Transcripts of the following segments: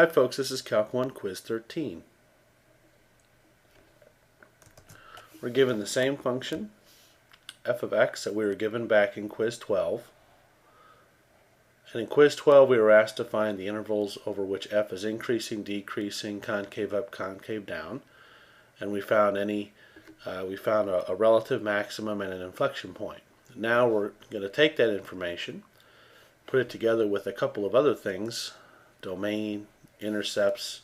Hi folks, this is Calc 1 Quiz 13. We're given the same function, f of x, that we were given back in Quiz 12. And in Quiz 12 we were asked to find the intervals over which f is increasing, decreasing, concave up, concave down. And we found a relative maximum and an inflection point. Now we're going to take that information, put it together with a couple of other things, domain, intercepts,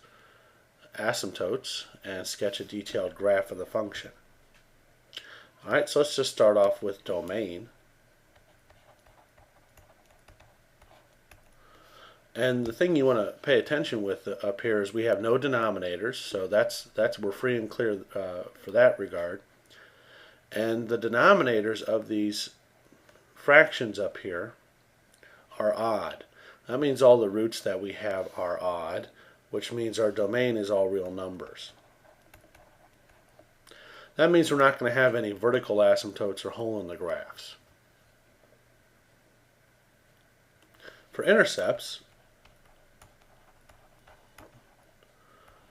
asymptotes, and sketch a detailed graph of the function. Alright, so let's just start off with domain. And the thing you want to pay attention with up here is we have no denominators, so we're free and clear for that regard. And the denominators of these fractions up here are odd. That means all the roots that we have are odd, which means our domain is all real numbers. That means we're not going to have any vertical asymptotes or hole in the graphs. For intercepts,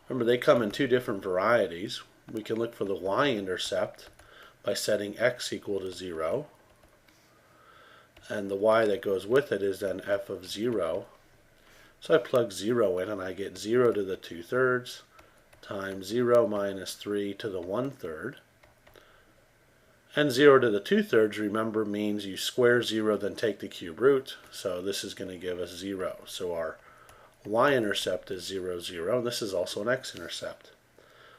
remember they come in two different varieties. We can look for the y-intercept by setting x equal to 0. And the y that goes with it is then f of 0. So I plug 0 in and I get 0 to the 2/3 times 0 minus 3 to the 1/3. And 0 to the 2/3, remember, means you square 0 then take the cube root. So this is going to give us 0. So our y-intercept is 0, 0. And this is also an x-intercept.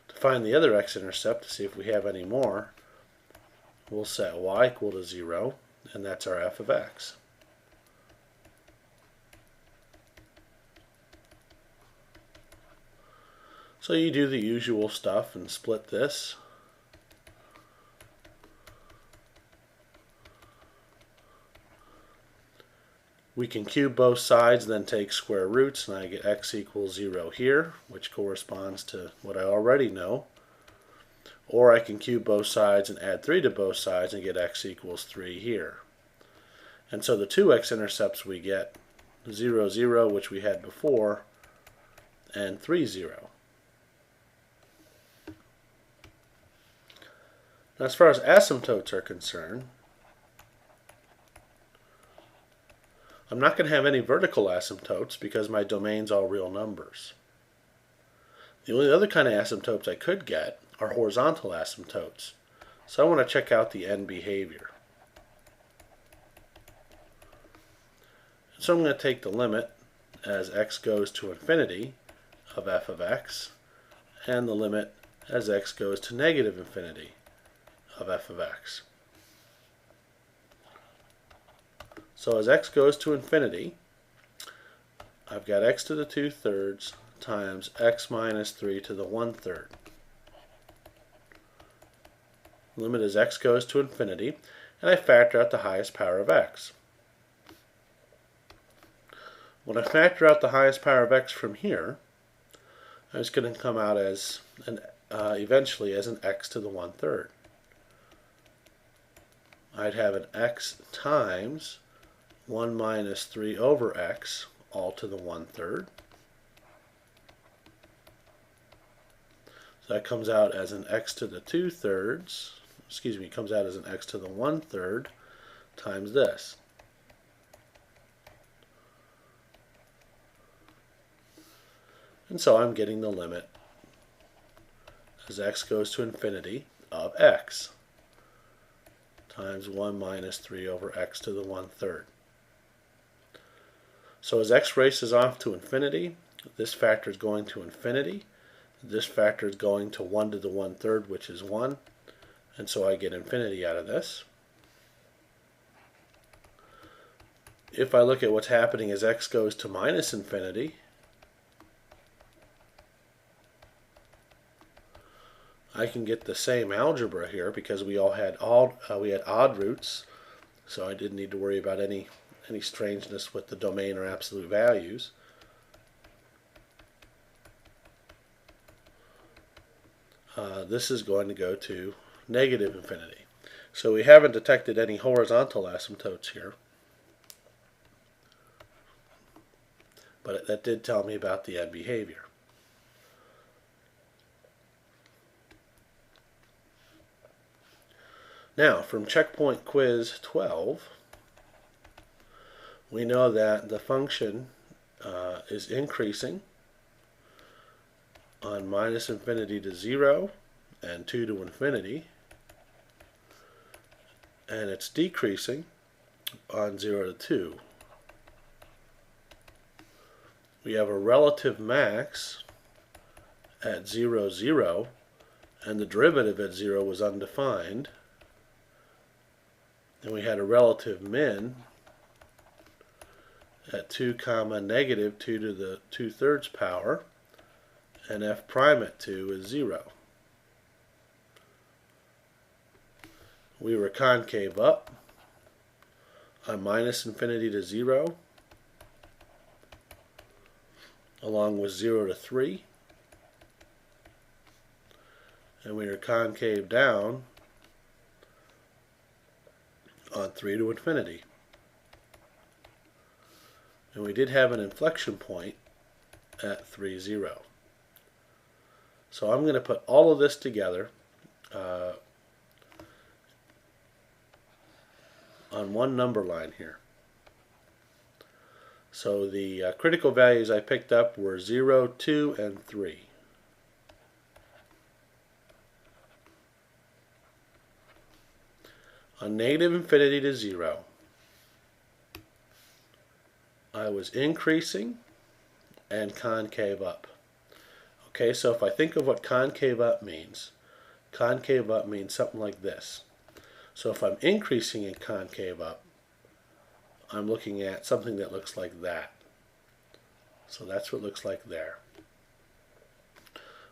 To find the other x-intercept, to see if we have any more, we'll set y equal to 0. And that's our f of x. So you do the usual stuff and split this. We can cube both sides, then take square roots, and I get x equals 0 here, which corresponds to what I already know. Or I can cube both sides and add 3 to both sides and get x equals 3 here. And so the two x-intercepts we get, 0, 0, which we had before, and 3, 0. Now, as far as asymptotes are concerned, I'm not going to have any vertical asymptotes because my domain's all real numbers. The only other kind of asymptotes I could get are horizontal asymptotes. So I want to check out the end behavior. So I'm going to take the limit as x goes to infinity of f of x and the limit as x goes to negative infinity of f of x. So as x goes to infinity, I've got x to the 2/3 times x minus 3 to the 1/3. Limit as x goes to infinity, and I factor out the highest power of x. When I factor out the highest power of x from here, it's going to come out as eventually as an x to the 1/3. I'd have an x times 1 minus 3 over x all to the 1/3. So that comes out as an x to the 2/3, comes out as an x to the 1/3 times this. And so I'm getting the limit as x goes to infinity of x times 1 minus 3 over x to the 1/3. So as x races off to infinity, this factor is going to infinity. This factor is going to 1 to the 1/3, which is 1. And so I get infinity out of this. If I look at what's happening as x goes to minus infinity, I can get the same algebra here because we had odd roots, so I didn't need to worry about any strangeness with the domain or absolute values. This is going to go to negative infinity. So we haven't detected any horizontal asymptotes here. but that did tell me about the end behavior. Now, from checkpoint quiz 12, we know that the function is increasing on minus infinity to 0 and 2 to infinity, and it's decreasing on 0 to 2. We have a relative max at 0, 0, and the derivative at 0 was undefined. And we had a relative min at 2 comma negative 2 to the 2/3 power, and f prime at 2 is 0. We were concave up on minus infinity to 0, along with 0 to 3, and we were concave down on 3 to infinity. And we did have an inflection point at 3, 0. So I'm going to put all of this together on one number line here. So the critical values I picked up were 0, 2, and 3. On negative infinity to 0, I was increasing and concave up. Okay, so if I think of what concave up means something like this. So if I'm increasing in concave up, I'm looking at something that looks like that. So that's what it looks like there.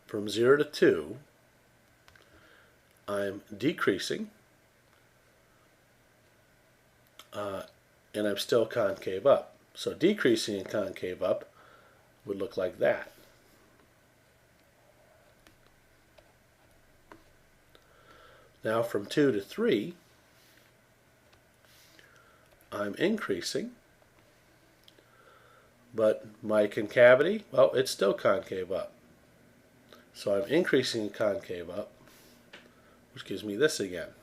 From 0 to 2, I'm decreasing, and I'm still concave up. So decreasing and concave up would look like that. Now from 2 to 3, I'm increasing, but my concavity, well, it's still concave up. So I'm increasing and concave up, which gives me this again.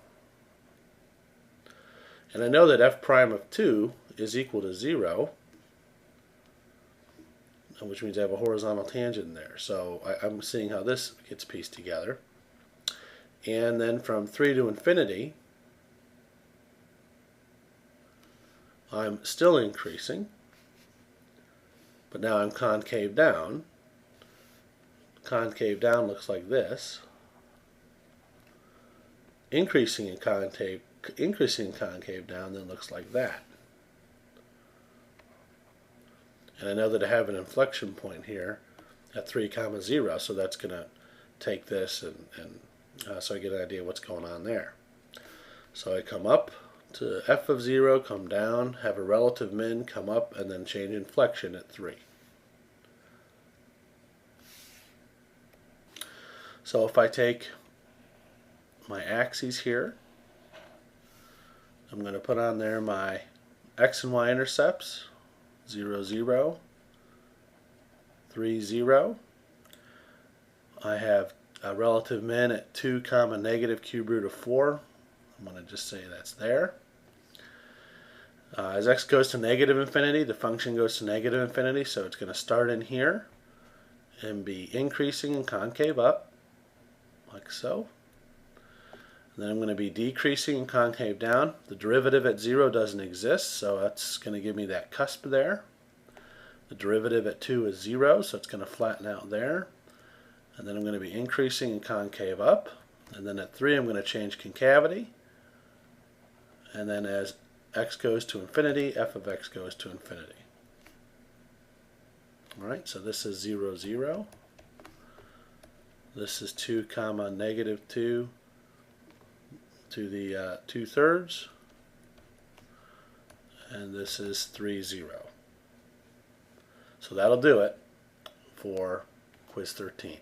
And I know that f prime of 2 is equal to 0, which means I have a horizontal tangent there. So I'm seeing how this gets pieced together. And then from 3 to infinity, I'm still increasing, but now I'm concave down. Concave down looks like this. Increasing in concave down then looks like that. And I know that I have an inflection point here at 3, 0, so that's going to take this and so I get an idea what's going on there. So I come up to f of 0, come down, have a relative min, come up, and then change inflection at 3. So if I take my axes here, I'm going to put on there my x and y intercepts, 0, 0, 3, 0. I have a relative min at 2, negative cube root of 4. I'm going to just say that's there. As x goes to negative infinity, the function goes to negative infinity, so it's going to start in here and be increasing and concave up, like so. And then I'm going to be decreasing and concave down. The derivative at 0 doesn't exist, so that's going to give me that cusp there. The derivative at 2 is 0, so it's going to flatten out there. And then I'm going to be increasing and concave up. And then at 3 I'm going to change concavity. And then as x goes to infinity, f of x goes to infinity. Alright, so this is 0, 0. This is 2, negative 2 to the 2/3. And this is 3, 0. So that'll do it for quiz 13.